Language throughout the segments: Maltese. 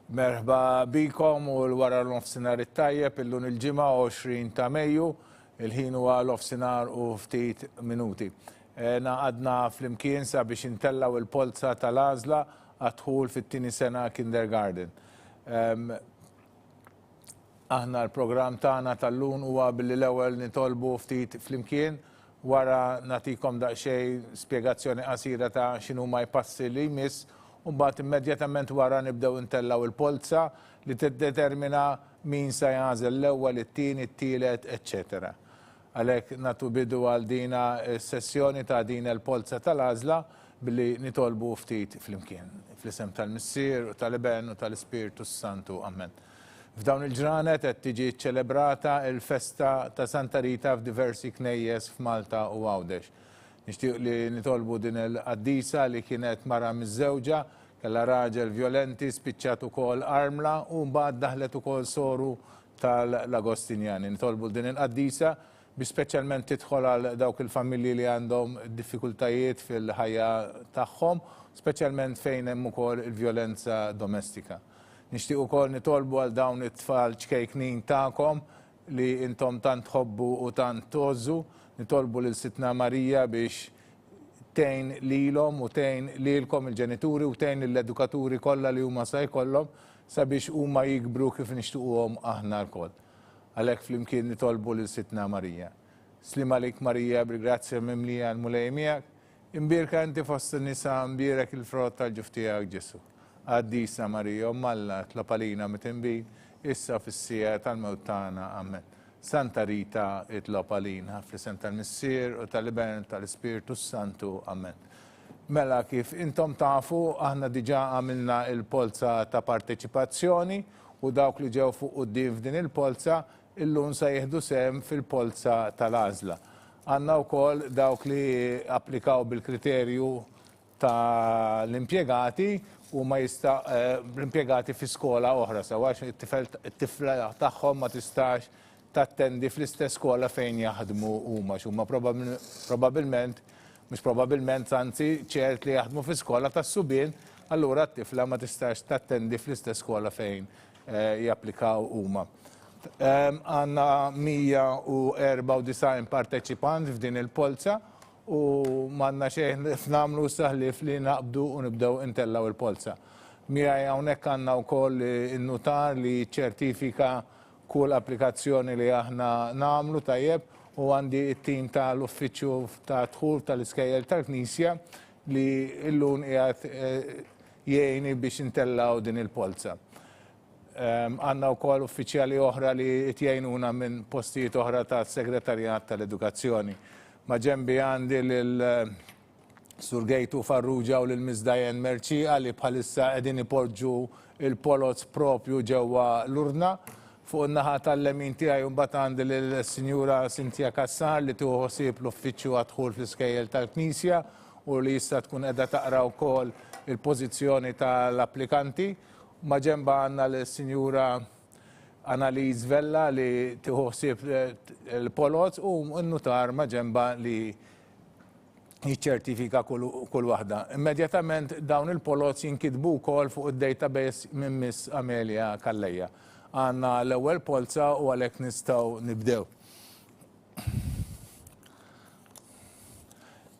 Merħba bikom u l-wara l-nofsinar it-tajjeb illum il-ġimgħa 20 ta' Mejju, il-ħin huwa l-nofsinar u ftit minuti. Għadna fl-imkien sabiex intellaw il-Polza tal-Għażla għad-Dħul fit-tieni sena kindergarten. Aħna l-programm tagħna tal-lum huwa billi l-ewwel nitolbu ftit fl-imkien wara nagħtikom daqsxejn spjegazzjoni qasira ta' x'inhuma jpassi li jmiss u mbagħad immedjatament wara nibdew intellaw il-polza li tiddetermina min se jagħżel l-ewwel, it-tieni, it-tielet, eċċetera. Għalhekk nagħtu bidu għal dina s-sessjoni ta' din il-polza tal-Għażla billi nitolbu ftit fl-imkien. Fl-isem tal-Missier u tal-Iben u tal-Ispiritu Santu. Amen. F'dawn il-ġranet qed tiġi ċċelebrata l-festa ta' Santa Rita f'diversi knejjes f'Malta u Għawdex. Nixtieq li nitolbu din il-qaddisa li kienet mara miż-żewġa, kellha raġel vjolenti, spiċċat ukoll armla u mbagħad daħlet ukoll soru tal-Agostinjani. Nitolbu din il-qaddisa biex speċjalment tidħol għal dawk il-familji li għandhom diffikultajiet fil-ħajja tagħhom, speċjalment fejn hemm ukoll il-vjolenza domestika. Nixtieq ukoll nitolbu għal dawn it-tfal ċkejknin tagħkom li intom tant tħobbu u tant tgħożżu, nitolbu lil Sitna Marija biex tgħin lilhom u tgħin lilkom il-ġenituri u tgħin lill-edukaturi kollha li huma se jkollhom sabiex huma jikbru kif nixtiequhom aħna lkoll. Għalhekk flimkien nitolbu lil Sitna Marija. Slim għalik Marija bil-grazzja mimlija l-mulej miegħek, imbierka inti fost in-nisa imbierek il-frott tal-ġuf tiegħek Ġesu. Għaddisa Marija, Alla tlob għalina mit-inbin, issa fis-sija tal-mewt tagħna. Amen. Santa Rita itlob għalina, fl-isem tal-Missier u tal-Iben tal-Ispiritu Santu. Amen. Mela kif intom tafu, aħna diġà għamilna il-polza ta' parteċipazzjoni u dawk li ġew fuq quddiem f'din il-polza illum se jieħdu sehem fil-polza tal-Għażla. Għandna wkoll dawk li applikaw bil-kriterju tal-impjegati u ma l-impjegati fi skola oħra, sawax it-tifla tagħhom ma tistax tattendi fl-istess skola fejn jaħdmu huma x'huma probabbilment mhux probabbilment anzi ċert li jaħdmu fi skola tas-subien, allura t-tifla ma tistax tattendi fl-istess skola fejn japplikaw huma. Għandna 194 parteċipant f'din il-polza u m'għandna xejn nagħmlu saħlif li naqbdu u nibdew intellaw il-polza. Miegħi hawnhekk għandna wkoll in-nutar li ċertifika kull applikazzjoni li aħna nagħmlu tajjeb u għandi t-tim tal-uffiċċju ta' Dħul tal-Iskejjel tal-Knisja li llum qiegħed jgħinni biex intellaw din il-polza. Għandna wkoll uffiċjali oħra li jgħinuna minn postijiet oħra tas-Segretarjat tal-Edukazzjoni. Ma' ġenbi għandi lil-Sur Gejtu Farrugia u lil-Miżdajen Merċija li bħalissa qegħdin ipoġġu il-polots propju ġewwa l-urna. Fuq in-naħa tal-lemin tiegħi mbagħad għandi lill-Sinjura Cynthia Kassar li tieħu ħsieb l-uffiċċju għad-Dħul fl-Iskejjel tal-Knisja u li issa tkun qiegħda taqra wkoll il-pożizzjoni tal-applikanti. Ma' ġenba għandna l-Sinjura Analiz Vella li tieħu ħsieb il-polots u n-nutar ma' ġenba li jiċċertifika kull waħda. Immedjatament dawn il-polots jinkitbu wkoll fuq id-database minn Miss Amelia Kallejja. Għandna l-ewwel polza u għalhekk nistgħu nibdew.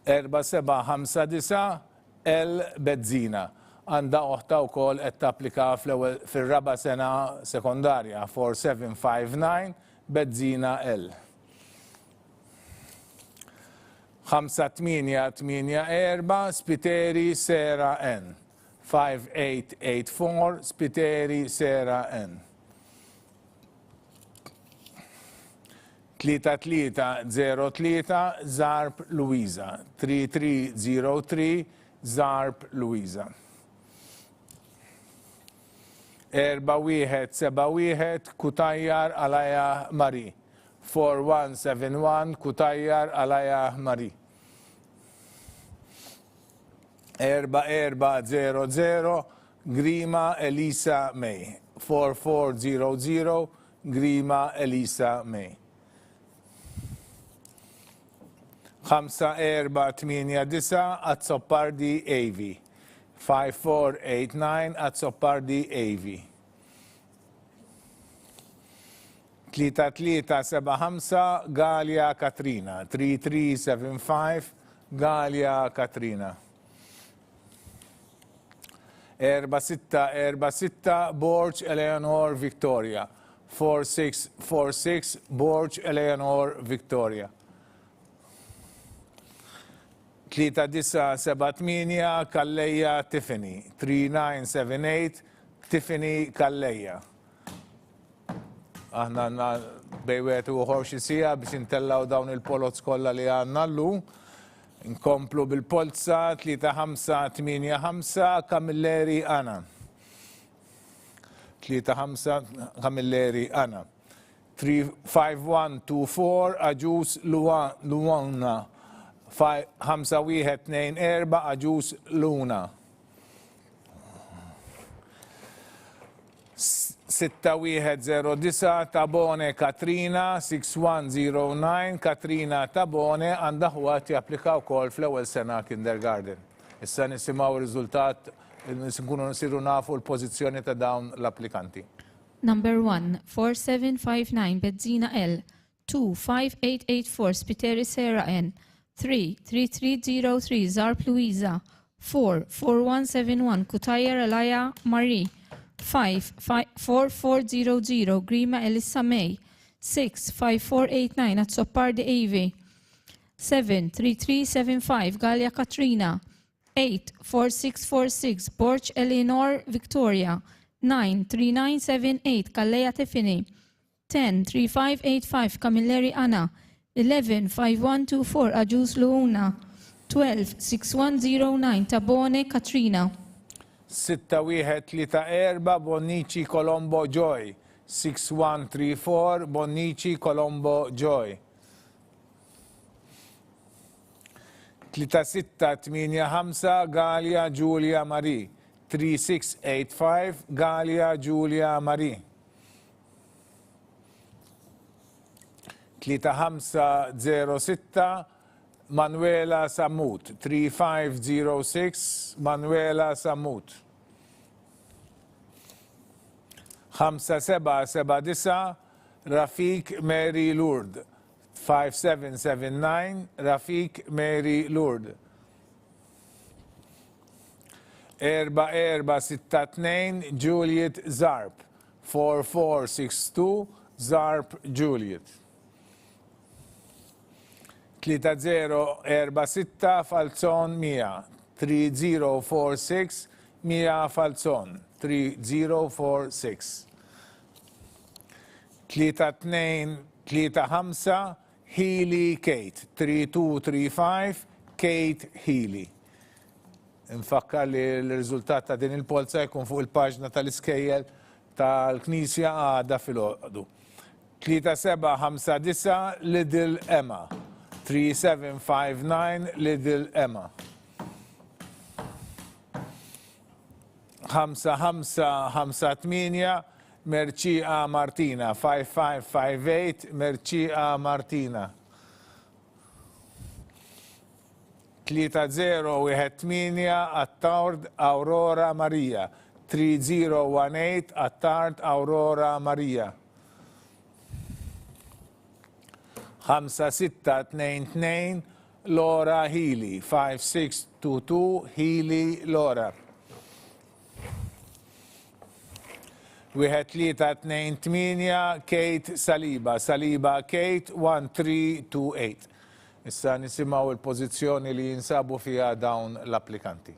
4759 El Bezzina. Għandha oħta wkoll qed tapplika fir-raba' sena sekondarja 4759 Bezzina L. 5884 Spiteri Sera N. 5884 Spiteri Sera N. 3303 Zarb Luisa. 3303 Zarb Luisa. 4171 Kutajjar Alaja Mari. 4171 Kutajjar Alaja Mari. 4400 Grima Elisa May. 4400 Grima Elisa May. 5489 Azzopardi Avi. 5489 Azzopardi Avi. 3375 Galja Katrina. 3375 Galja Katrina. 4646 Borg Eleanor Victoria. 4646 Borg Eleanor Victoria. 3978 Kalleja Tiffany. 3978 Tiffany Kalleja. Aħna għanna bejwet u ħorxi sija biex intellaw dawn il-polots kollha li għanna l-lum. Nkomplu bil-Polza 3585 Kamilleri Anna. 35 Kamilleri Anna. 35124 Aġus Luana. 5124 Aġus Luna. 6109 Tabone Katrina. 6109 Katrina Tabone għandha ħwat japplika wkoll fl-ewwel sena kindergarten. Issa nisimgħu r-riżultat nkunu nsiru nafu l-pożizzjoni ta' dawn l-applikanti. Number 1, 4759 Bezzina L. 2, 5884 Spiteri Sera N. 3, 3303 Zarp Luisa. 4, 4171 Kutajer Alaya Marie. 5, 4400 Grima Elissa May. 6, 5489 Azzopardi Avi. 7, 3375 Gallia Katrina. 8, 4646 Borch Eleanor Victoria. 9, 3978 Kalleja Tiffany. 10, 3585 Camilleri Anna. 11, 5124 Aġus Luuna. 12, 6109 Tabone Katrina. 6134 Bonnici Colombo Joy. 6134 Bonnici Colombo Joy. 3685 Galia Giulia Marie. 3685 Galia Giulia Marie. 3506 Manuela Samut. 3506 Manuela Samut. 5779 Rafik Mary Lourdes. 5779 Rafik Mary Lourdes. 4462 Juliet Zarp. 4462 Zarp Juliet. 3046 Falzon Mia. 3046 Mia Falzon. 3046. 3235 Healy Kate. 3235 Kate Healy. Infakkar li l-riżultat ta' din il-polza jkun fuq il-paġna tal-Iskejjel tal-Knisja għada fil-għodu. 3759 Little Emma. 3759 Little Emma. 5558 Mercia Martina. 5558 Mercia Martina. 3018 Attard Aurora Maria. 3018 Attard Aurora Maria. 5622 Laura Healy. 5622 Healy Laura. 1328 Kate Saliba. Saliba Kate 1328. Issa nisimgħu il-pożizzjoni li jinsabu fiha dawn l-applikanti.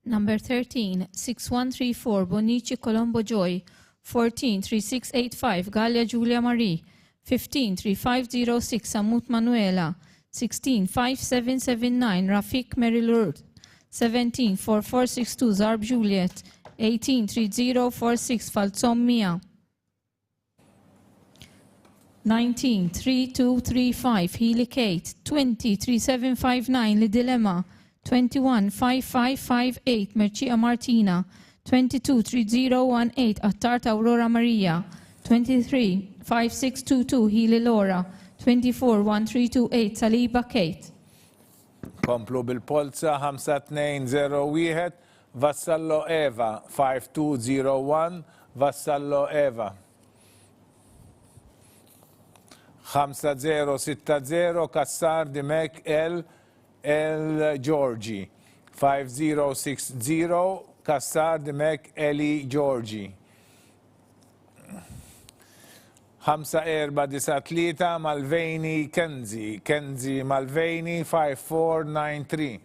Number 13, 6134 Bonici Colombo Joy. 14, 3685 Gallia Giulia Marie. 15, 3506 Samut Manuela. 16, 5779 Rafik Mary Lourdes. 17, 4462 Zarb Juliet. 18, 3046 Falzon Mia. 19, 3235 Healy Kate. 20, 3759 Lidilema. 21, 5558 Mercia Martina. 22, 3018 Attart Aurora Maria. 23, 5622 Healy Laura. 24, 1328 Saliba Kate. Komplu bil-Polza 5201 Vassallo Eva. 5201 Vassallo Eva. 5060 Kassar Dimek L. Georgi. 5060 Kassar Dimek Eli Georgi. 5493 Malveni Kenzi Malveni 5493.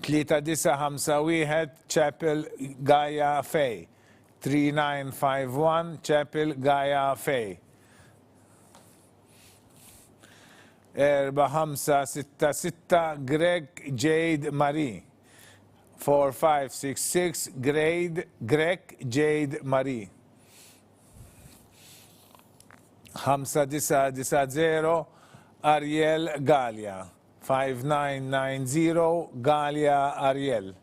3951 Chapel Gaia Fay. 3951 Chapel Gaia Fay. 4566 Greg Jade Marie. 4566 Greg Jade Marie. 5990 Ariel Galia. 5990 Galia Ariel.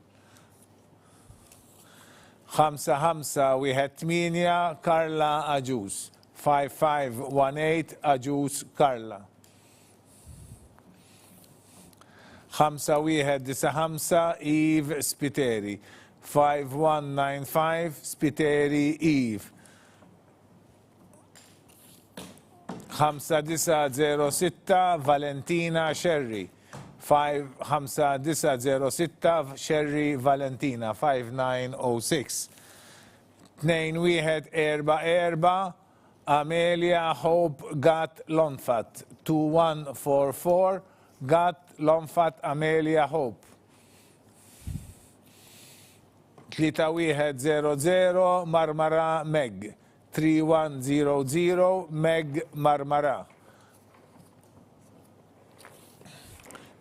5518 Carla Ajus. 5518 Ajus Carla. 5195 Eve Spiteri. 5195 Spiteri Eve. 5906 Valentina Sherry. 5906 Sherry Valentina 5906. 2144 Amelia Hope Gat Lonfat. 2144 Gat Lonfat Amelia Hope. 3100 Marmara Meg. 3100 Meg Marmara.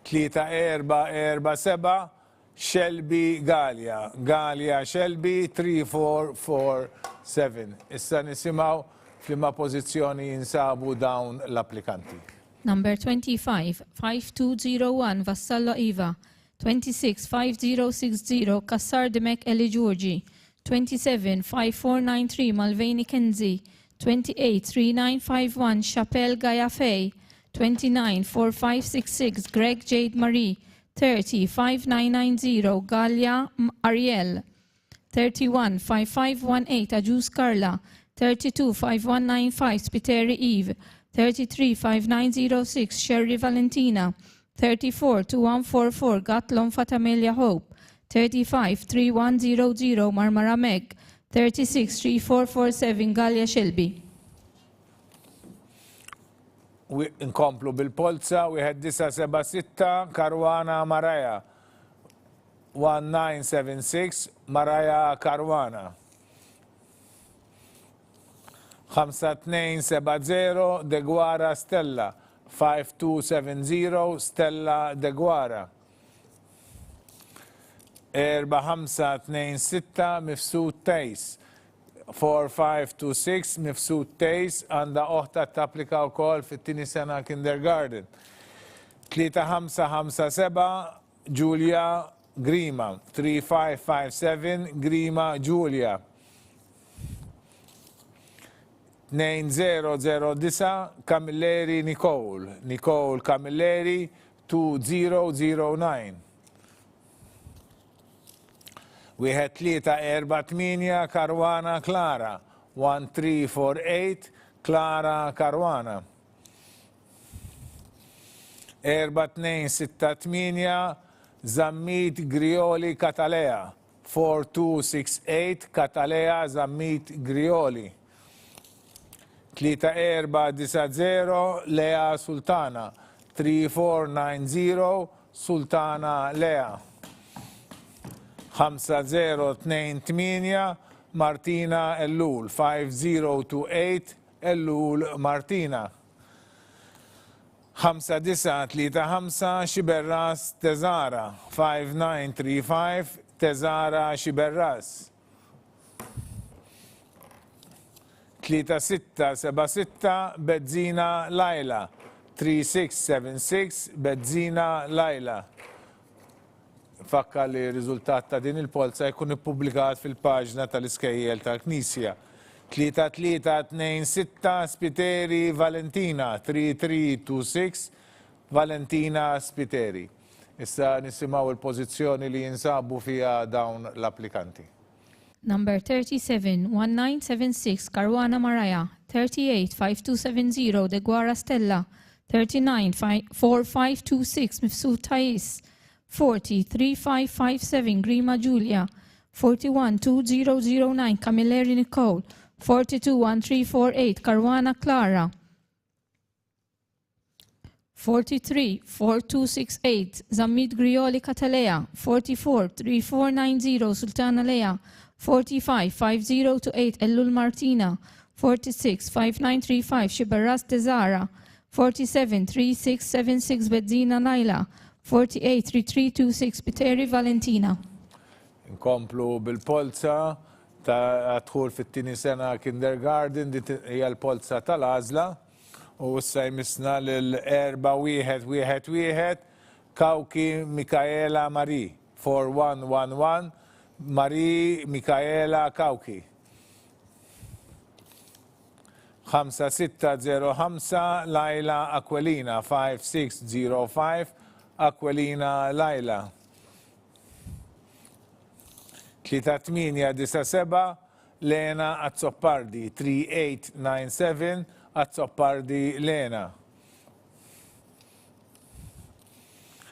3447 Shelby Galia. Galia Shelby 3447. Issa nisimaw f'liema pożizzjoni jinsabu dawn l-applikanti. Number 25, 5201 Vassallo Iva. 26, 5060 Kassar Dimek Eli Georgi. 27, 5493 Malveni Kenzi. 28, 3951 Chapel Gaia Fay. 29, 4566 Greg Jade Marie. 30, 5990 Galia Ariel. 31, 5518 Ajus Carla. 32, 5195 Spiteri Eve. 33, 5906 Sherry Valentina. 34, 2144 Gatlon Fatamelia Hope. 35, 3100 Marmara Meg. 36, 3447 Galia Shelby. Nkomplu bil-Polza, wieħed 976 Karwana Maraja. 1976 Maraja Karwana. 5270 De Guara Stella. 5270 Stella De Guara. 4526 Mifsud Tejs. 4526 Mifsud Tejs għanda oħta tapplika wkoll fit-tieni sena kindergarten. 3557 Giulia Grima. 3557 Grima Giulia. 2009 Camilleri Nicole. Nicole Camilleri 2009. Wieħed 348 Karwana Clara. 1348 Clara Karwana. 4268 Zammit Grioli Katalea. 4268 Katalea Zammit Grioli. 3490 Lea Sultana. 3490 Sultana Lea. 5028 Martina Ellul. 5028 Ellul Martina. 5935 Xiberras Tezara. 5935 Tezara Xiberras. 3676 Bezzina Laila. 3676 Bezzina Laila. Fakka li riżultat ta' din il-polza jkun ippubblikat fil-paġna tal-Iskejjel tal-Knisja. 3326 Spiteri Valentina. 3326 Valentina Spiteri. Issa nisimgħu il-pożizzjoni li jinsabu fiha dawn l-applikanti. Number 37, 1976, Caruana Maraya. 38, 5270, Deguara Stella. 39, 4526, Mifsud Thais. 40, 3557, Grima Julia. 41, 2009, Camilleri Nicole. 42, 1348, Caruana Clara. 43, 4268, Zamid Grioli Catalea. 44, 3490, Sultana Lea. 45, 5028, Ellul Martina. 46, 5935, Shibaras Dezara. 47, 3676, Bedzina Naila. 48, 3326, Piteri Valentina. Inkomplu bil-Polza ta' Dħul fit-tieni sena kindergarten, di hija l-Polza tal-Għażla. U issa jmissna l-4-1-1-1 Kawki Mikaela Mari 4111 Mari Mikaela Kawki 5605 Laila Aquilina 5605 Aquilina Laila 3897 Lena Azzoppardi 3897 Azzoppardi Lena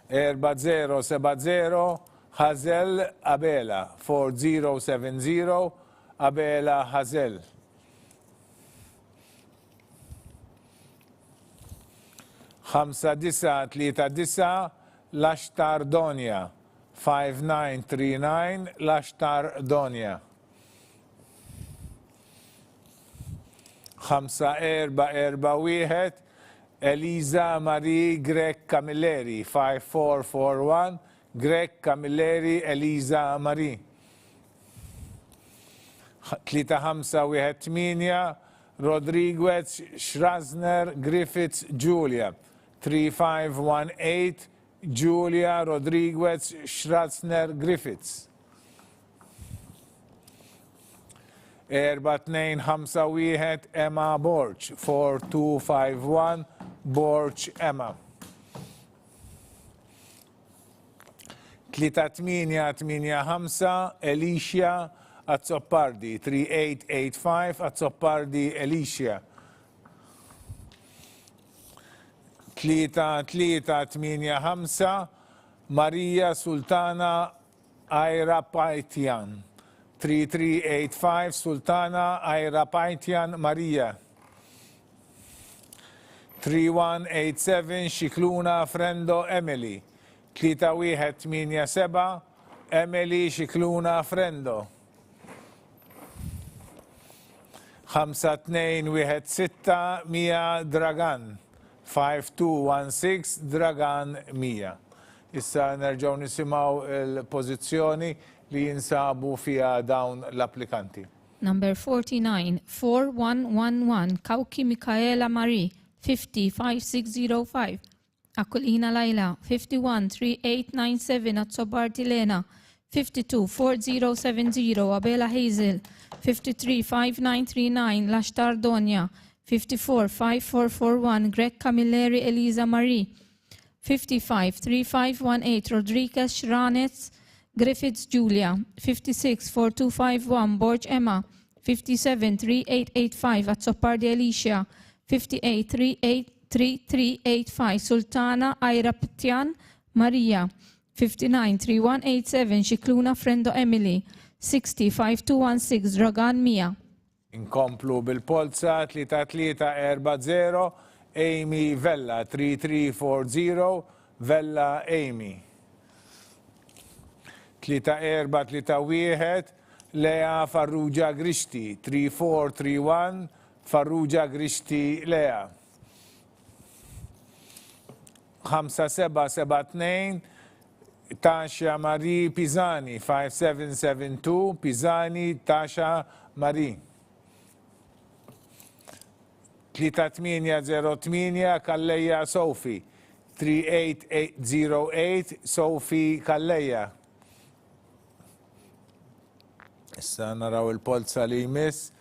4070 Hazel Abela 4070 Abela Hazel 5939 Lashtar Donja 5939 Lashtar Donja 5441 Eliza Marie Grek Camilleri 5441 Grek Camilleri Eliza Marie 3518 Rodriguez Schrazner Griffiths Julia 3518 Julia Rodriguez Schrazner Griffiths 4251 Emma Borch 4251 Borch Emma 3885 Alicia Azzoppardi 3885 Azzoppardi Alicia 3385 Maria Sultana Airapaitian 3385 Sultana Airapaitian Maria 3187 Shikluna Frendo Emily 3187 Emily Shikluna Frendo 5216 Mia Dragan 5216 Dragan Mia. Issa nerġgħu nisimgħu l-pożizzjoni li jinsabu fiha dawn l-applikanti. Number 49, 4111, Kawki Mikaela Marie. 50, 5605, Aquilina Laila. 51, 3897, Azzoppardi Lena. 52, 4070, Abela Hazel. 53, 5939, Lashtar Donja. 54, 5441, Greg Camilleri Eliza Marie. 55, 3518, Rodriguez Shranetz Griffiths Julia. 56, 4251, Borch Emma. 57, 3885, Azzoppardi Alicia. 58, 3385, Sultana Airaptian Maria. 59, 3187, Shikluna Frendo Emily. 60, 5216, Dragan Mia. Inkomplu bil-Polza 3340 Amy Vella 3340 Vella Amy 3431 Lea Farrugia Grishti 3431 Farrugia Grishti Lea 5772 Tasha Marie Pisani 5772 Pisani Tasha Marie 3808 Kalleja Sofi 3808 Sofi Kalleja. Issa naraw il-polza li jmiss.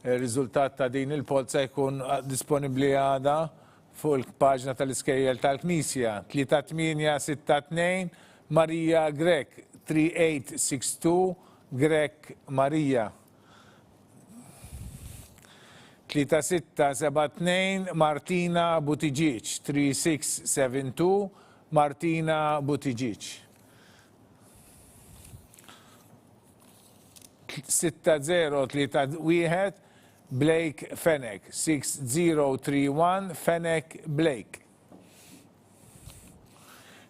Il-riżultat ta' din il-polza jkun disponibbli għada fuq il-paġna tal-Iskejjel tal-Knisja. 3862 Marija Grek 3862 Grek Marija. 3672 Martina Butigic. 3672 Martina Butigic. 6031 Blake Fennec. 6031 Fennec Blake.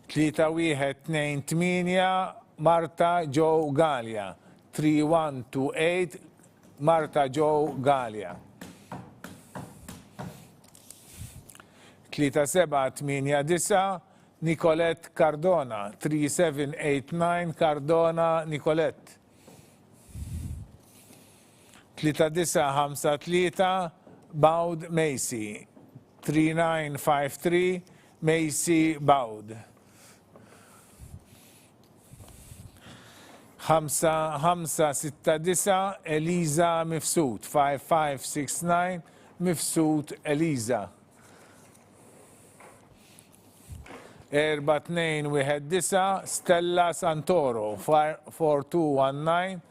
3128 Marta Joe Gallia. 3128 Marta Joe Gallia. 3789 Nicolette Cardona. 3789 Cardona Nicolette. 3953 Baud Macy. 3953 Macy Baud. 5569 Eliza Mifsud. 5569 Mifsud Eliza. 4219 Stella Santoro. 4219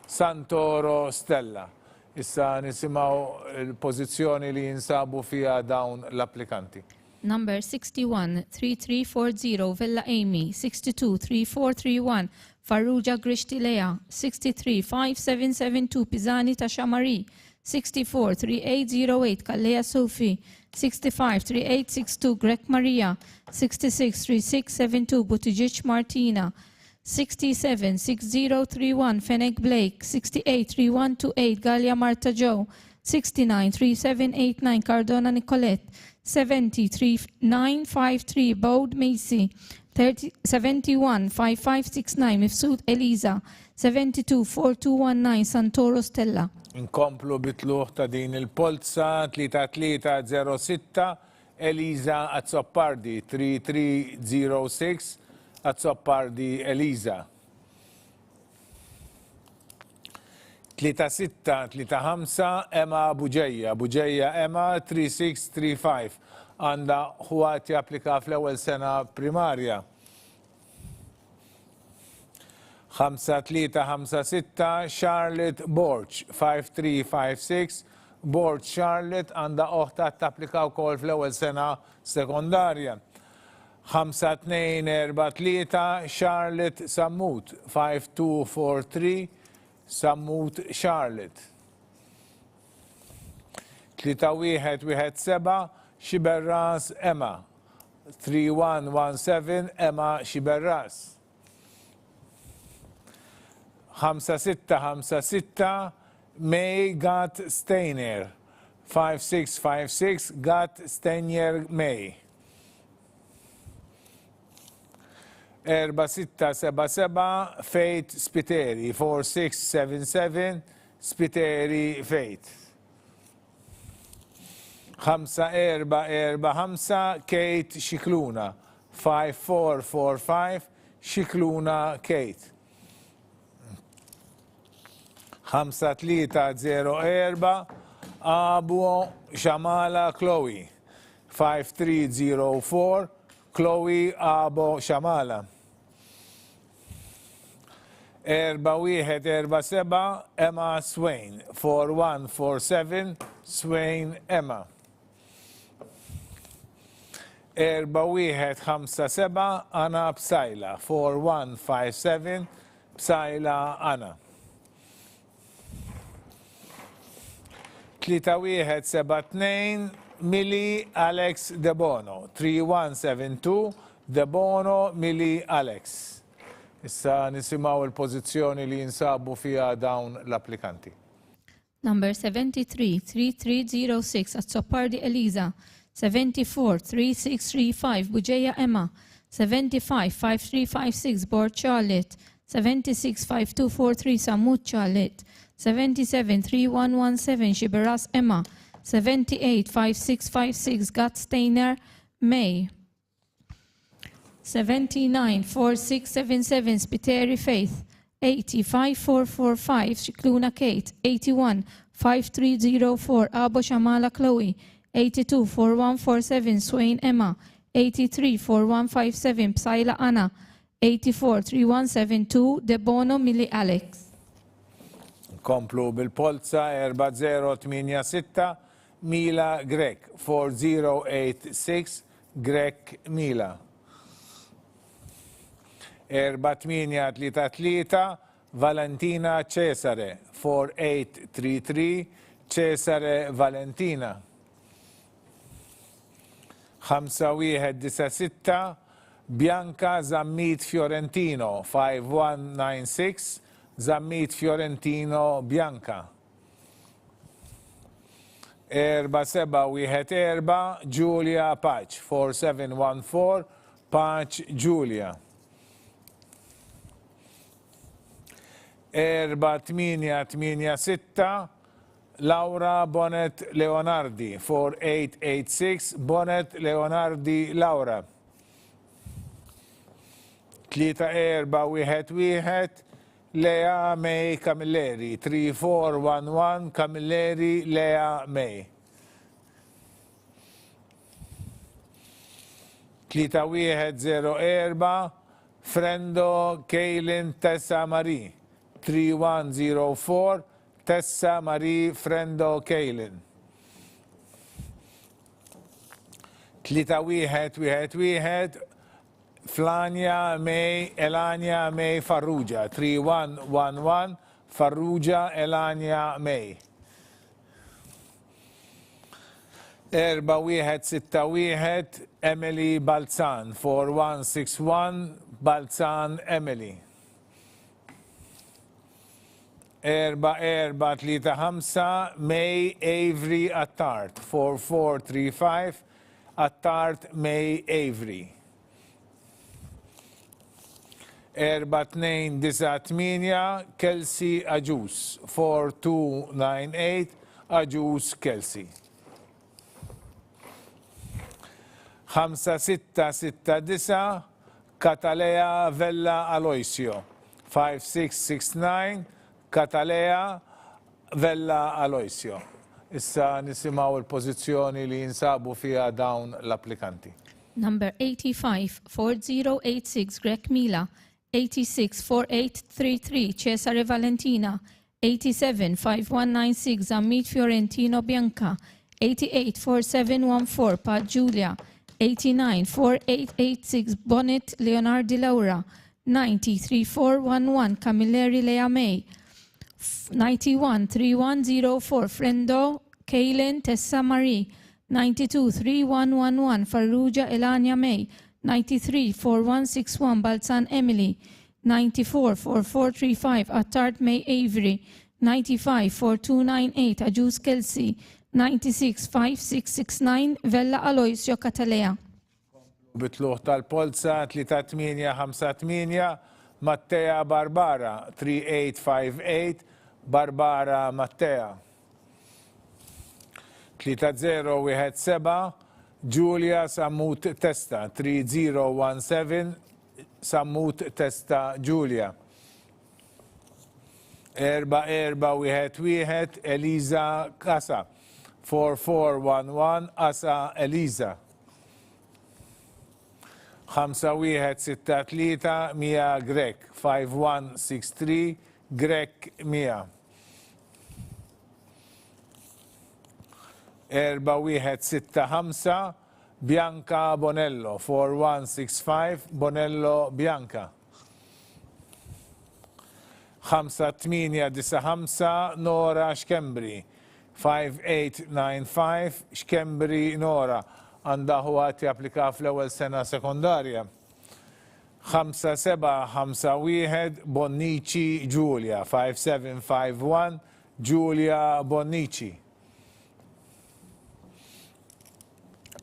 Santoro Stella. Issa nisimaw il-pożizzjoni li jinsabu fija dawn l-applikanti. Number 61-3340 Villa Amy, 62-3431 Farrugia Grishtilea, 63-5772 Pisani Tashamari, 64-3808 Kalea Sophie, 65-3862 Grek Maria, 66-3672 Buttigieg Martina, 67-6031 Fennec Blake, 68-3128 Galia Marta Joe, 69-3789 Cardona Nicolette, 70-3953 Baud Macy, 71-5569 Mifsud Eliza, 72-4219 Santoro Stella. Inkomplu bitluħ ta' din il-Polza 3306 Eliza Azzoppardi 3306 Azzoppardi Eliza. 3635 Emma Buġeja. Buġeja Emma 3635 għanda ħuat japplika fl-ewwel sena primarja. 5356 Charlotte Borch 5356 Borch Charlotte għanda oħta tapplika wkoll fl-ewwel sena sekondarja. 5243 Charlotte Sammut 5243 Sammut Charlotte. 3117 Xiberras Emma 3117 Emma Xiberras. 5656 May Gat Steiner 5656 Gat Steiner May. 4677 Fate Spiteri 4677 Spiteri Fate. 5445 Kate Xikluna 5445 Xikluna Kate. 5304 Abu Shamala Chloe 5304 Chloe Abu Shamala. 4147 Emma Swain 4147 Swain Emma. 4157 Anna Psajla 4157 Psajla Anna. 3172 Millie Alex Debono 3172 Debono Millie Alex. Issa nisimaw il-pożizzjoni li jinsabu fija dawn l-applikanti. Number 73-3306 Azzoppardi Eliza, 74-3635 Buġeja Emma, 75-5356 Bord Charlotte, 76-5243 Sammut Charlotte, 77-3117 Xiberras Emma, 78-5656 Gat Steiner May, 79-4677 Spiteri Faith, 80-5445 Xikluna Kate, 81-5304 Abo Shamala Chloe, 82-4147 Swain Emma, 83-4157 Psajla Anna, 84-3172 Debono Millie Alex. Komplu bil-Polza 4086 Mila Grek 4086 Grek Mila. 4833 Valentina Cesare 4833 Cesare Valentina. 5196 Bianca Zammit Fiorentino 5196 Zammit Fiorentino Bianca. 4714 Giulia Paċ 4714 Paċ Giulia. 4886 Laura Bonet Leonardi 4886 Bonet Leonardi Laura. 3411 Lea May Camilleri 3411 Camilleri Lea May. 3104 Frendo Kaylin Tessa Marie 3104 Tessa Marie Frendo Kaylin. 3111 Flania May Elania May Farrugia 3111 Farrugia Elania May. 4161 Emily Balzan 4161 Balzan Emily. 4435 May Avery Attard 4435 Attard May Avery. 4298 Kelsey Aġus 4298 Aġus Kelsey. 5669 Katalea Vella Aloisio 5669 Katalea Vella Aloisio. Issa nisimaw il-pożizzjoni li jinsabu fiha dawn l-applikanti. Number 85 4086 Grek Mila. 86 4833 Cesare Valentina. 87 5196 Zammit Fiorentino Bianca. 88 4714 Pa Giulia. 89 4886 Bonnet Leonardi Laura. 90 3411 Camilleri Lea May. 91 3104 Frendo Kaylin Tessa Marie. 92 3111 Farrugia Elania May. 93 4161 Balzan Emily. 94 4435 Attard May Avery. 95 4298 Aġus Kelsey. 96 5669 Vella Aloisio Katalea. Bitluħ tal-Polza 3858 Mattea Barbara 3858 Barbara Mattea. 3017 Giulia Sammut Testa 3017 Sammut Testa Giulia. 4411 Eliza Casa 4411 Asa Eliza. 5163 Mia Grek 5163 Grek Mia. 4165 Bianca Bonello 4165 Bonello Bianca. 5895 Nora Xkembri 5895 Xkembri Nora għandha ħuat japplika fl-ewwel sena sekondarja. 5751 Bonnici Giulia 5751 Giulia Bonnici.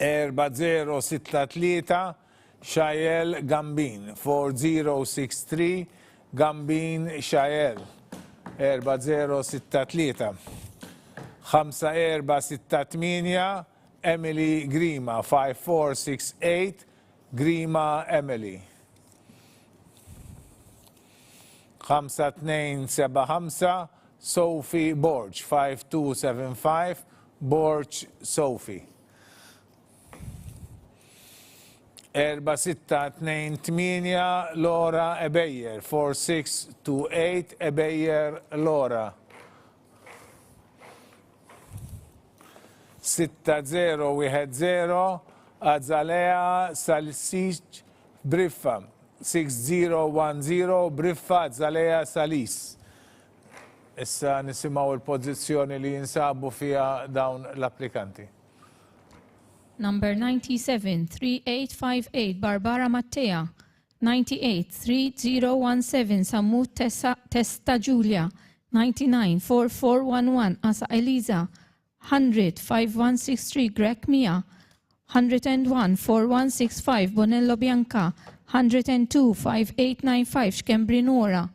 4063 Xajel Gambin 4063 Gambin Xajel. 4063 5468 Emily Grima 5468 Grima Emily. 5275 Sophie Borg 5275 Borg Sophie. 4628 Laura Ebeyer 4628 Ebeyer Laura. 6010 Azzalea Salis Briffa 6010 Briffa Azzalea Salis. Issa nisimgħu l-pożizzjoni li jinsabu fiha dawn l-applikanti. Number 97, 3858, Barbara Mattea. 98, 3017, Samut Testa Giulia. 99, 4411, Asa Eliza. 100, 5163, Greg Mia. 101, 4165, Bonello Bianca. 102, 5895, Shkembri Nora.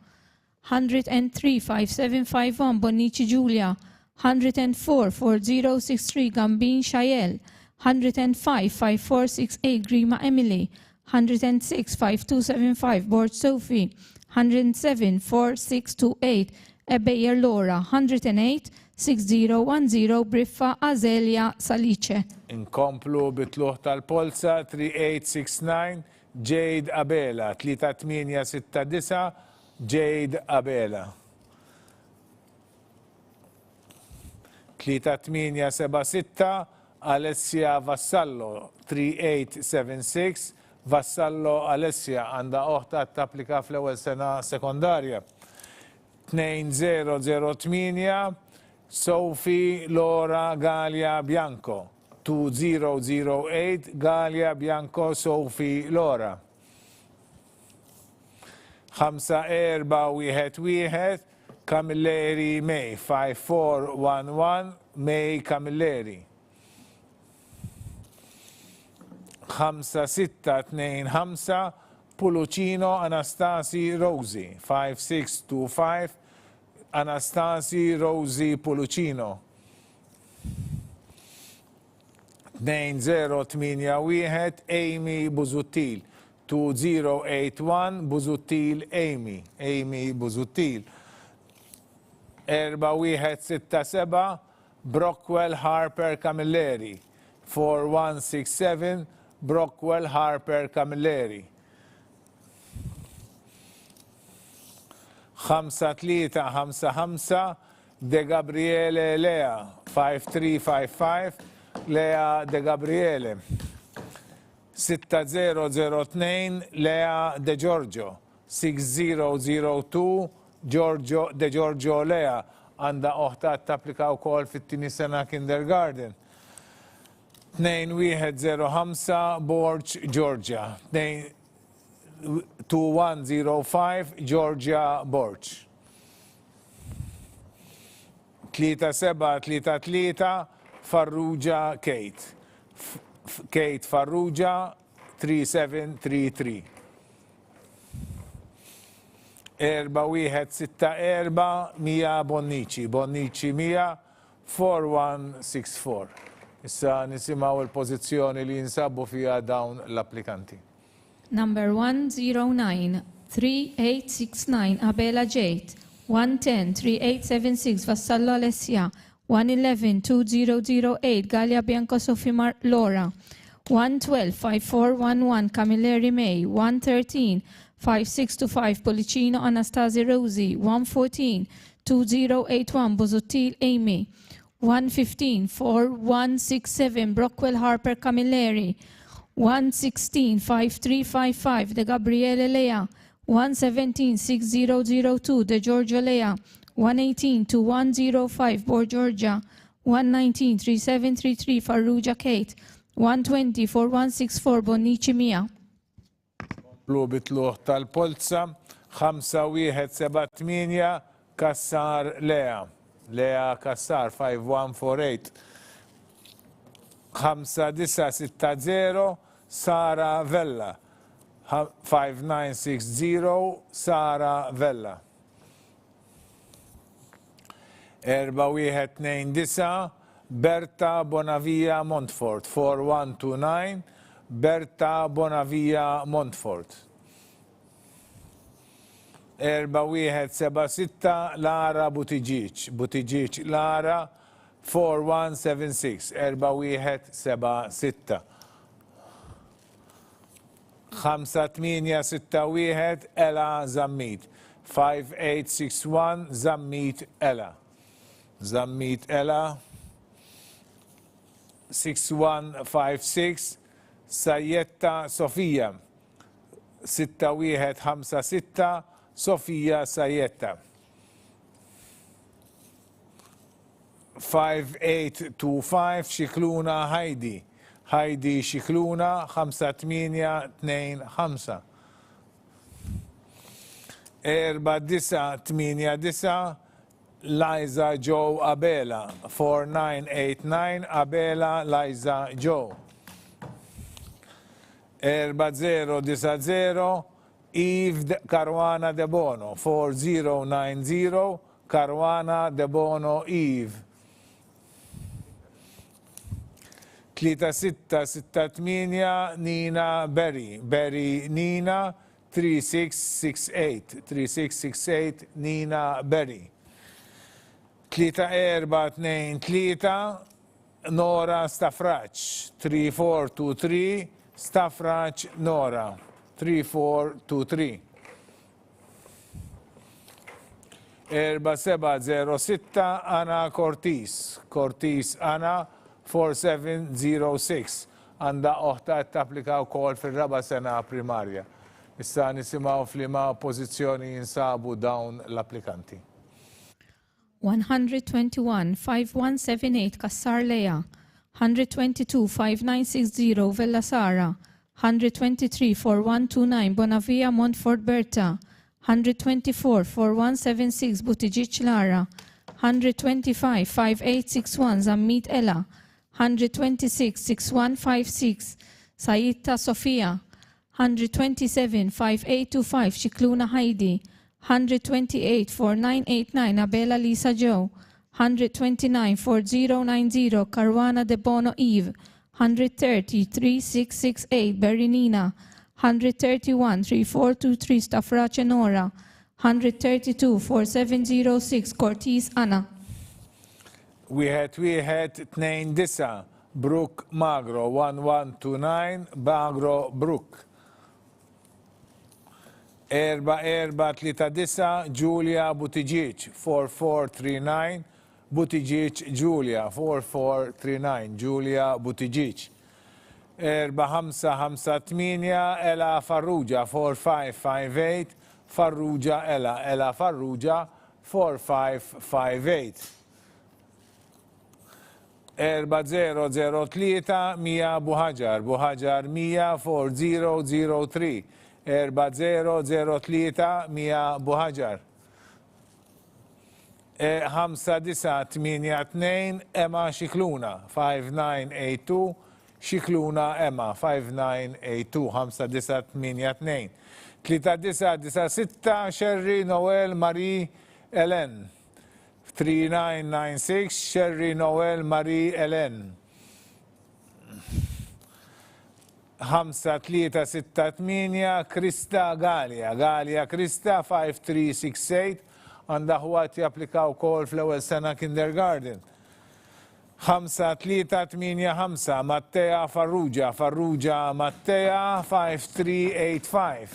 103, 5751, Bonici Giulia. 104, 4063, Gambin Shayel. 105, 5468, Grima Emily. 106, 5275, Bort Sophie. 107, 4628, Ebeyer Laura. 108, 6010, Briffa Azelia Salice. Inkomplu bitluħ tal-Polza 3869 Jade Abela, 3869 Jade Abela. 3876 Alessia Vassallo, 3876 Vassallo Alessia, għanda oħta tapplika fl-ewwel sena sekondarja. 2008 Sophie Laura Galia Bianco, 2008 Galia Bianco Sophie Laura. 5411 Camilleri May, 5411 May Camilleri. 5625 Pulucino Anastasi Rosi, 5625 Anastasi Rosi Pulucino. 2081 Amy Buzuttil, 2081 Buzuttil Amy, Amy Buzuttil. 4167 Brockwell Harper Camilleri, 4167 Brockwell Harper Camilleri. 5355 De Gabriele Lea, 5355 Lea De Gabriele. 6002 Lea De Giorgio, 6002 Giorgio De Giorgio Lea, għanda oħta tapplika wkoll fit-tieni sena kindergarten. 2105 Borch Georgia, 2105 Georgia Borch. 3733 Farrugia Kate, Kate Farrugia 3733. 4164 Mia Bonnici, Bonnici Mia 4164. Issa nisimaw il-pożizzjoni li jinsabu fija dawn l-applikanti. Number 109, 3869, Abela Jade. 110, 3876, Vassallo Alessia. 111, 2008, Galia Bianco Sofimar Laura. 112, 5411, Camilleri May. 113, 5625, Policino Anastasi Rosi. 114, 2081, Buzuttil Amy. 115, 4167, Brockwell Harper Camilleri. 116, 5355, De Gabriele Lea. 117, 6002, De Giorgio Lea. 118, 2105, Bor Georgia. 119, 3733, Farrugia Kate. 120, 4164, Bonici Mia. Bitluħ tal-Polza 5178 Kassar Lea, Lea Kassar 5148. 5960 Sara Vella, 5960 Sara Vella. 4129 Berta Bonavia Montfort, 4129 Berta Bonavia Montfort. 4176 Lara Butigic, Butigic Lara 4176, 4176. 5861 Ela Zammit, 5861 Zammit Ela. Zammit Ela. 6156 Sajjetta Sofija 6156 Sofija Sajjetta 5825 Xikluna Heidi Xikluna 5825 4989 Liza Joe Abela 4989 Abela Liza Joe 4090 Eve Caruana De Bono 4090 Caruana De Bono Eve 3668 Nina Berry Nina 3668 Nina Berry 3423 Nora Stafraċ 3423 Stafraċ Nora 3423 4706 Anna Cortis Anna 4706 għanda oħta t-applika wkoll fil-raba sena primarja. Issa nisimgħu f'liema pożizzjoni jinsabu dawn l-applikanti. 121 5178 Kassar Leja, 122 5960 Vella Sara, 123 4129 Bonavia Montfort Berta, 124 4176 Butiġiċ Lara, 125 5861 Zammit Ella, 126 6156 Sajitta Sofija, 127 5825 Xikluna Heidi, 128 4989 Abela Lisa Joe, 129 4090 Caruana De Bono Eve, 130 3668 Berinina, 131 3423 Stafrace Nora, 132 4706 Cortis Anna. Wieħed tnejn disa Brook Magro 1129 Magro Brook. 4439 Giulia Butiġiċ 4439 Butiġiċ Giulia 4439 Giulia Butiġiċ. 4558 Ela Farrugia 4558 Farrugia Ela Farrugia 4558. 4003 Mija Buħaġar 100 4003 4003 Mija Buħaġar. 5982 Emma Xikluna 5982 Xikluna Emma 5982 5982 3996 Sherry Noel Marie Ellen 3996 Sherry Noel Marie Ellen 5368 Krista Galia Krista 5368 għandha ħwat japplikaw kol fl-ewwel sena kindergarten. 5385 Mattea Farrugia Mattea 5385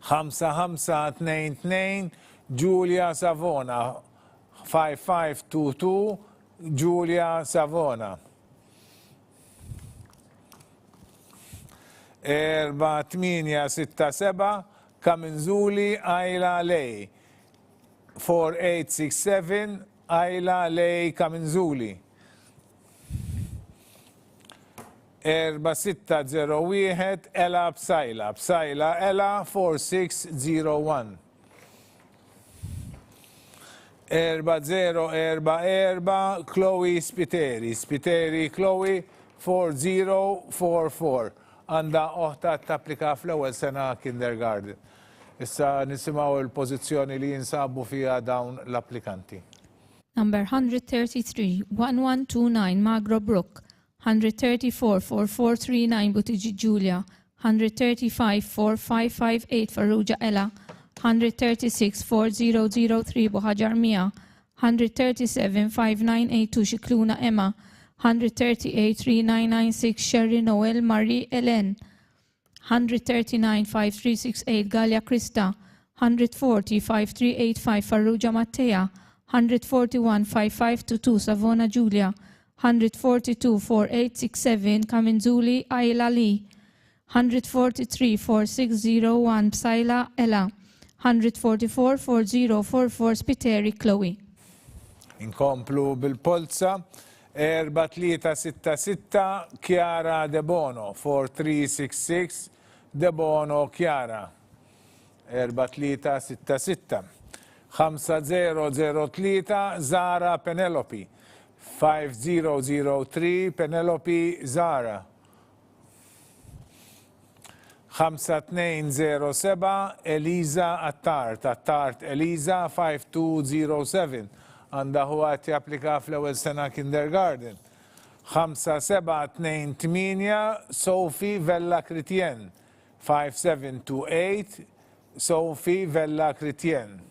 5522 Giulia Savona 5522 Giulia Savona. 4867 Kaminzuli Ayla Lej 4867 Ayla Lej Kaminzuli. 4601 Ela Psajla Ela 4601. 4044 Chloe Spiteri Chloe 4044 għanda oħta t-applika fl-ewwel sena kindergarten. Issa nisimgħu l-pożizzjoni li jinsabu fija dawn l-applikanti. Number 133 1129 Magro Brook, 134 4439 Butiġi Giulia, 135 4558 Farrugia Ella, 136 4003 Buħaġar Mija, 137 5982 Xikluna Emma, 138 3996 Sherry Noel Marie Ellen, 139 5368 Galia Krista, 140 5385 Farrugia Mattea, 141-5522 Savona Julia, 142-4867 Kaminzuli Ayla Lee, 143-4601 Psaila Ella, 144-4044 Spiteri Chloe. Inkomplu bil-Polza, 4366 Chiara De Bono, 4366 De Bono Chiara, 4366. 5003 Zara Penelope, 5003 Penelope Zara, 5207 Eliza Attart Eliza, 5207 għanda huwa japplika fl-ewwel sena kindergarten. 5728 Sophie Vella Chrétien, 5728 Sophie Vella Chrétien.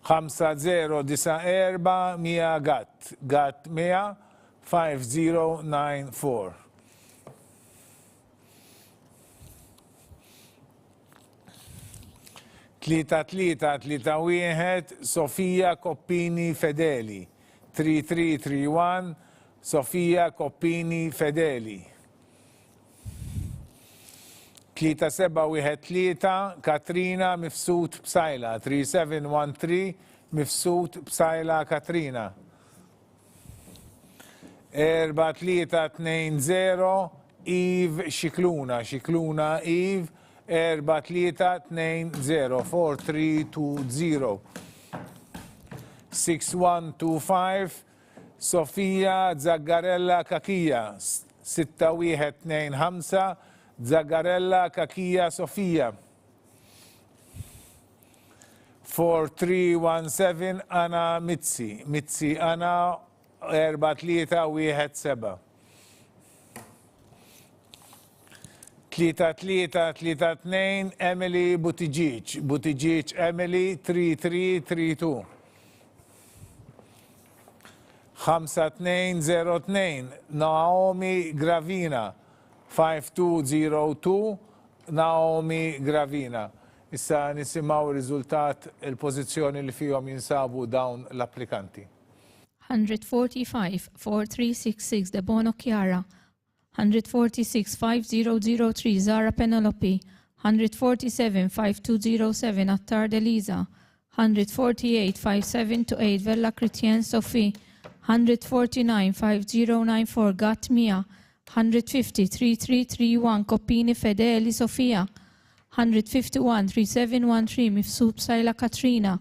5094 Mia Gat Mia, 5094. Tlita wieħed Sofia Coppini Fedeli, 3331 Sofia Coppini Fedeli. 3713 Katrina Mifsud Psajla, 3713 Mifsud Psajla Katrina. 4320 Eve Xikluna Eve, 4320 4320. 6125 Sofia Zaggarella Kakija, 6125 Zaggarella Kakija Sofia. 4317 Anna Mitzi Anna, 4317. 3332 Emily Buttigieg Emily, 3332. 5202 Naomi Gravina, 5202 Naomi Gravina. Issa nisimaw riżultat il-pożizzjoni li fihom jinsabu dawn l-applikanti. 145-4366 De Bono Chiara, 146-5003 Zara Penelope, 147-5207 Attard Eliza, 148-5728 Vella Chrétien Sophie, 149-5094 Gat Mia, 150-3331 Coppini Fedeli Sofia, 151-3713 Mifsud Psajla Katrina,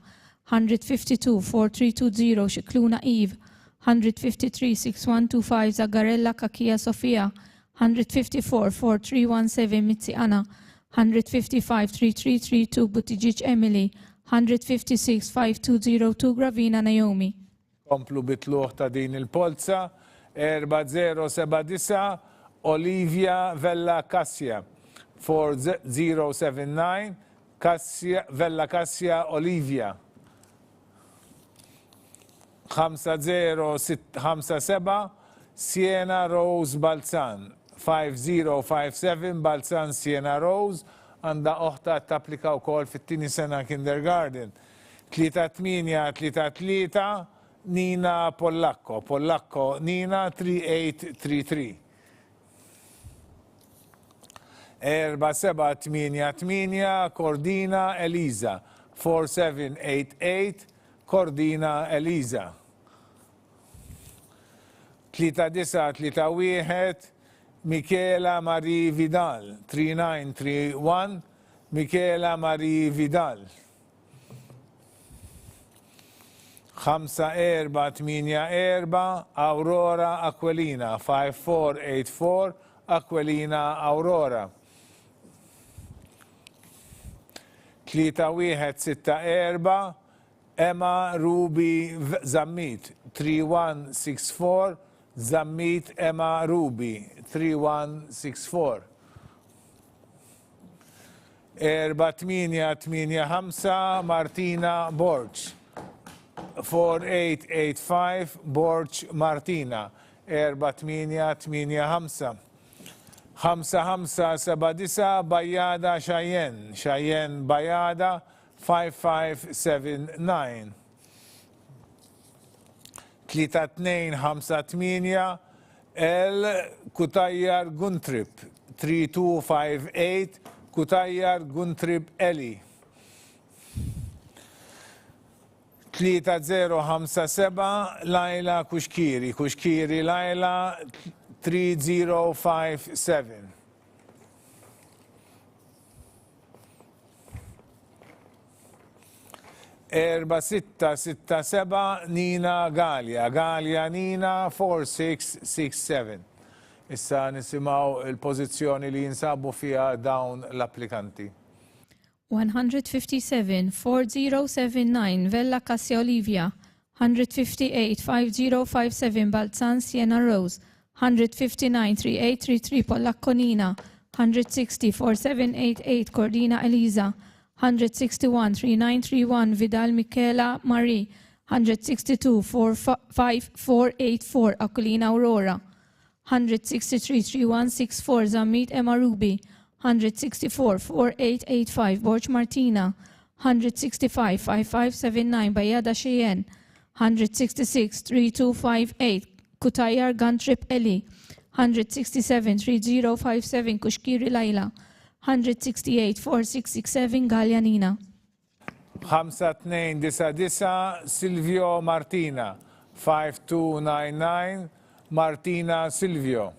152-4320 Xikluna Eve, 153-6125 Zaggarella Kakija Sofia, 154-4317 Mitzi Anna, 155-3332 Buttigieg Emily, 156-5202 Gravina Naomi. Komplu bitluħ ta' din il-Polza, 4079 Olivia Vella Cassia, 4079 Vella Cassia Olivia. 5057 Siena Rose Balzan, 5057 Balzan Siena Rose, għanda oħta tapplika wkoll fit-tieni sena kindergarten. 3833 Nina Pollacco Nina, 3833. 4788 Cordina Eliza, 4788 Cordina Eliza. 3931 Michela Marie Vidal, 3931 Michela Marie Vidal. 5484 Aurora Aquilina, 5484 Aquilina Aurora. 3164 Emma Ruby Zammit, 3164 Zammit Emma Ruby, 3164. 4885 Martina Borch, 4885 Borch Martina, 4885. 5579 Bajada Cheyenne Bajada, 5579. 3258 L Kutajjar Guntrip 3258 Kutajjar Guntrip Eli. 3057 Laila Kuxkiri, Kuxkiri Laila 3057. Erba sitta sitta seba Nina Galja, Galja Nina 4667. Issa nisimaw il-pozizjoni li jinsabu fija dawn l-applikanti. 157 4079 Vella Cassia Olivia, 158 5057 Balzan Siena Rose, 159 3833 Pollacconina, 160 4788 Cordina Eliza, 161 3931 Vidal Michela Marie, 162 45484 Aquilina Aurora, 163 3164 Zamit Emma Ruby, 164 4885 Borch Martina, 165 5579 Bayada Cheyenne, 166 3258 Kutayar Guntrip Eli, 167 3057 Kushkiri Laila, 168 4667 Galjanina. 5299 Silvio Martina, 5299 Martina Silvio.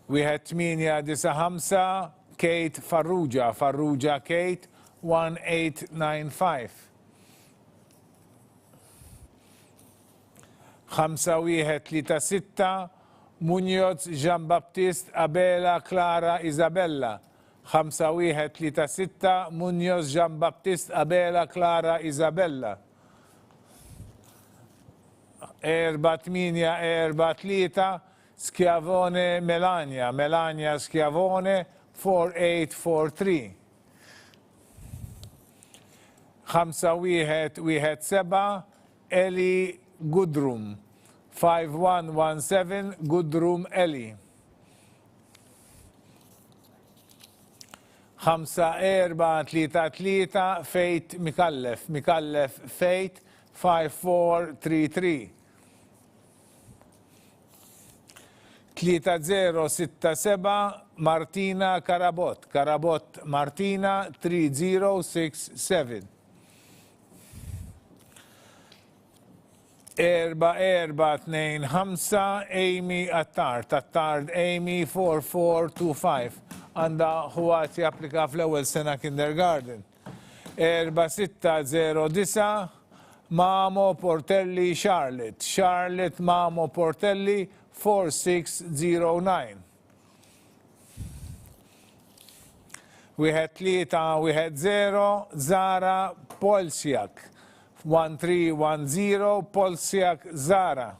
1895 Kate Farrugia, Farrugia Kate 1895. 5136 Munoz Jean Baptiste Abela Clara Isabella, 5136 Munoz Jean Baptiste Abela Clara Isabella. 4843 Schiavone Melania, Melania Schiavone 4843. 5117 Eli Gudrum, 5117 Gudrum Eli. 5433 Fejt Mikallef, Mikallef Fejt 5433. 3067 Martina Karabot, Karabot Martina 3067. 4425 Amy Attard, Attard Amy 4425. Għanda huwat japplika fl-ewwel sena kindergarten. 4609 Mamo Portelli Charlotte, Charlotte Mamo Portelli 4609. 1310 Zara Polsiak, 1310 Polsiak Zara.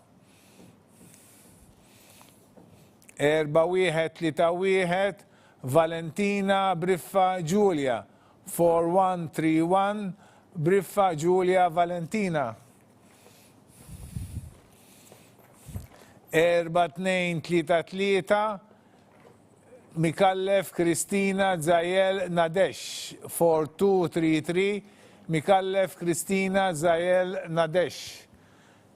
4131 Valentina Briffa Giulia, 4131 Briffa Giulia Valentina. 4233 Mikallef Kristina Zajel Nadesh, 4233 Mikallef Kristina Zajel Nadesh.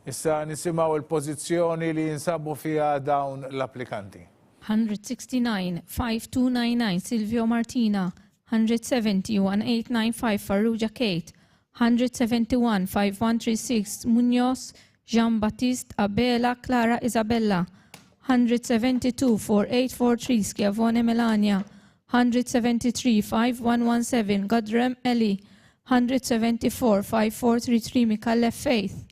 Issa nisimaw il-pozizjoni li jinsabu fija dawn l-applikanti. 169 5299 Silvio Martina, 170 1895 Farrugia Kate, 171 5136 Munoz Jean Baptiste Abela Clara Isabella, 172 4843 Schiavone Melania, 173 5117 Godrem Eli, 174 5433 Mikallef Faith,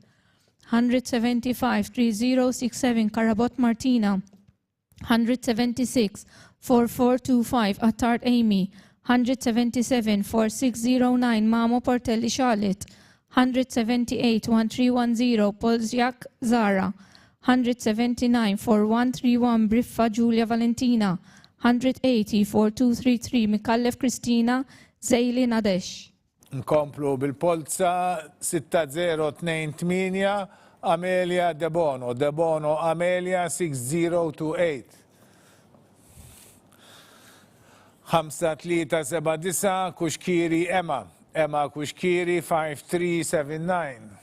175 3067 Karabot Martina, 176 4425 Attard Amy, 177 4609 Mamo Portelli Charlotte, 178 1310 Polziak Zara, 179 4131 Briffa Giulia Valentina, 180 4233 Mikallef Kristina Zejli Nadesh. Nkomplu bil-Polza 6028 Amelia Debono, Debono Amelia 6028. 5379 Kuxkiri Emma. Emma Kuxkiri 5379.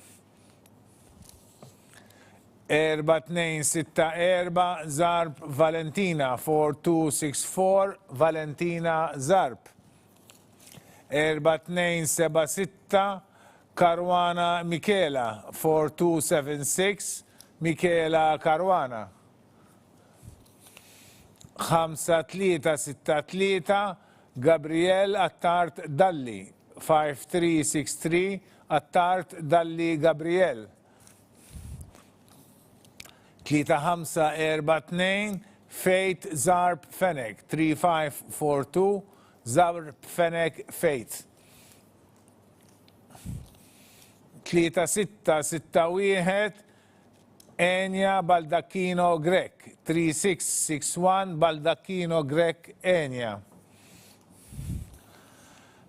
4264 Zarb Valentina 4264 Valentina Zarb. 4276 Karwana Michela 4276 Michela Karwana. 5363 Gabriel Attart Dalli 5363 Attart Dalli Gabriel. 3542 Faith Zarb Fenek 3542 Zarb Fenek Faith. 3661 Enya Baldacchino Grek 3661 Baldacchino Grek Enya.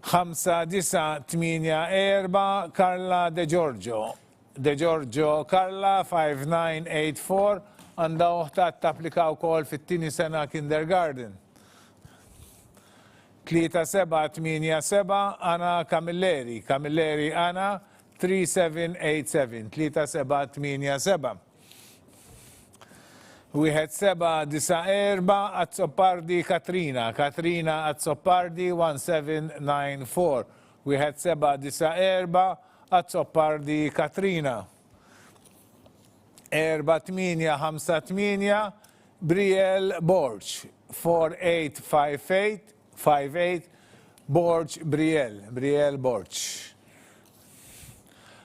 5984 Carla De Giorgio. De Giorgio Carla 5984 għandha uħta tapplika wkoll fit-tieni sena kindergarten. 3787 Ana Camilleri. Camilleri Ana 3787. 3787. 1794 Azzopardi Katrina. Katrina Azzopardi 1794. 1794 Azzopardi Katrina. 4858 Briel Borch 4858 Borch Briel. Briel Borch.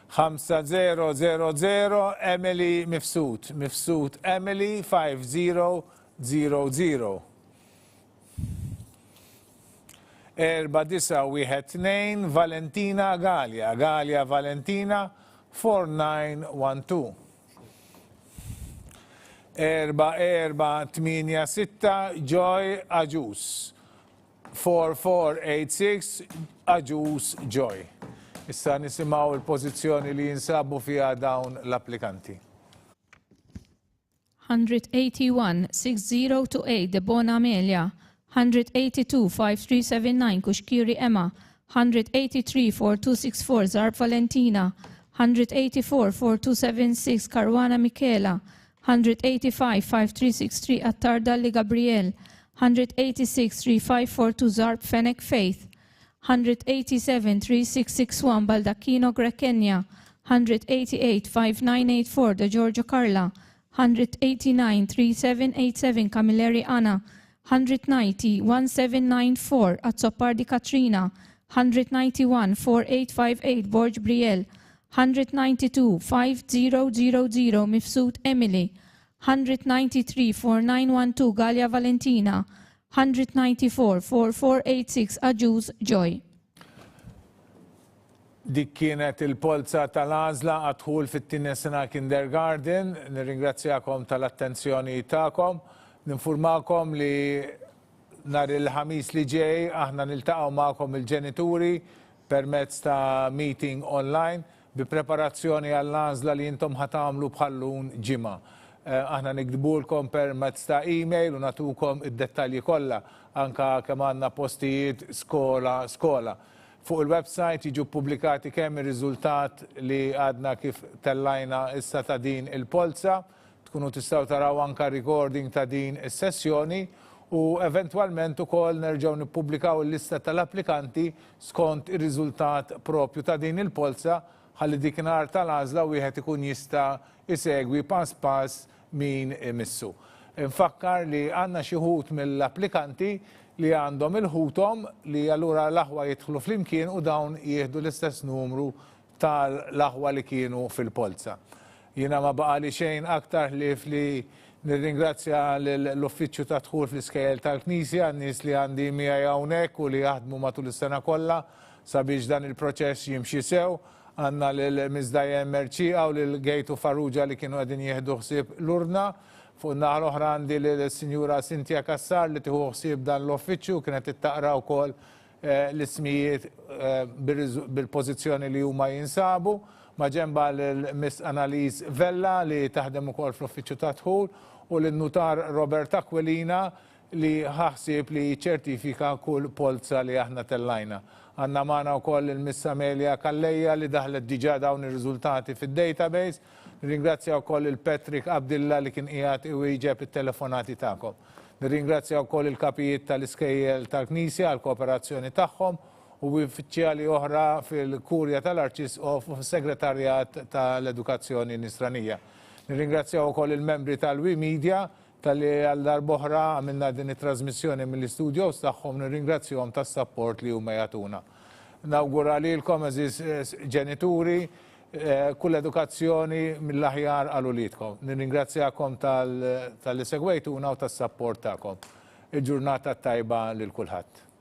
5000 Emily Mifsut. Mifsut Emily 5000. 4912 Valentina Galia. Galia Valentina 4912. 4486 Joy Ajus. 4486 Ajus Joy. Issa nisimgħu il-pożizzjoni li jinsabu fiha dawn l-applikanti. 181 6028 Debona Amelia. 182 5379 Kuxkiri Emma. 183 4264 Zarb Valentina. 184 4276 Karwana Michela. 185 5363 Attar Dalli Gabriel. 186 3542 Zarb Fenek Faith. 187 3661 Baldacchino Grekenia. 188 5984 De Giorgio Carla. 189 3787 Camilleri Anna. 190 1794 Azzopardi Katrina. 191 4858 Borg Briel. 192 5000 Mifsut Emily. 193 4912 Galia Valentina. 194 4486 Ajuz Joy. Dik kienet il-Polza tal-Għażla għadħul fit-tieni sena kindergarten. Nirringrazzjakom tal-attenzjoni tagħkom. Ninfurmakom li nhar il-ħamis li ġej aħna niltaqgħu magħkom il-ġenituri permezz ta' meeting online bi preparazzjoni għall-għażla li intom ħatamlu bħallun ġimgħa. Aħna nikdbulkom permezz ta' email u natukom id-dettalji kollha anka kemm għandna postijiet skola. Fuq il-website jiġu pubblikati kemm ir-riżultat li għadna kif tellajna issa ta' din il-Polza. Tkunu tistgħu taraw anka recording ta' din is-sessjoni u eventwalment ukoll nerġgħu nippubblikaw il-lista tal-applikanti skont ir-riżultat propju ta' din il-Polza ħalli dik nhar tal-għażla wieħed ikun jista' isegwi pass pass min imissu. Infakkar li għandna xi wħud mill-applikanti li għandhom il-ħutom li allura l-aħwa jidħlu flimkien u dawn jieħdu l-istess numru tal-aħwa li kienu fil-Polza. Jiena ma baqali xejn aktar li nirringrazzja l-Uffiċċju ta' Dħul fl-Iskejjel tal-Knisja, n-nies li għandi miegħi hawnhekk u li jaħdmu matul is-sena kollha sabiex dan il-proċess jimxi sew. Għandna l-Mizdajem Merċija u l-Gejtu Farrugia li kienu għedin jieħdu ħsieb l-urna. Fuq naħa l-oħra għandi l-Sinjura Cynthia Kassar li tieħu ħsieb dan l-uffiċċju kienet ittaqra wkoll l-ismijiet bil-pożizzjoni li huma jinsabu. Ma ġenba l-Miss Annalise Vella li taħdem ukoll fl-Uffiċċju ta' Dħul u l-Nutar Robert Aquilina li ħaħsib li ċertifika kull polza li aħna tellajna. Għanna maħna u koll il-Miss Amelia Kalleja li daħlet diġa dawn ir-riżultati fil-database. Nirringrazzja u koll il-Patrick Abdilla li kien qiegħed iwieġeb it-telefonati tagħkom. Nirringrazzja u koll il-kapijiet tal-Iskejjel tal-Knisja għal-kooperazzjoni tagħhom u uffiċjali oħra fil-Kurja tal-Arċisqof u fis-Segretarjat tal-Edukazzjoni Nisranija. Nirringrazzja u koll il-membri tal-WeMedia tal-li għal-darboħra għamilna din it-trasmissjoni mill-studios tagħhom, nirringrazzjahom tas-support li huma jagħtuna. Nawgura lilkom eżis ġenituri kull edukazzjoni mill-aħjar għal ulidkom. Nirringrazzjakom tal-li segwejtuna u tas-support tagħkom. Il-ġurnata tajba lil kulħadd.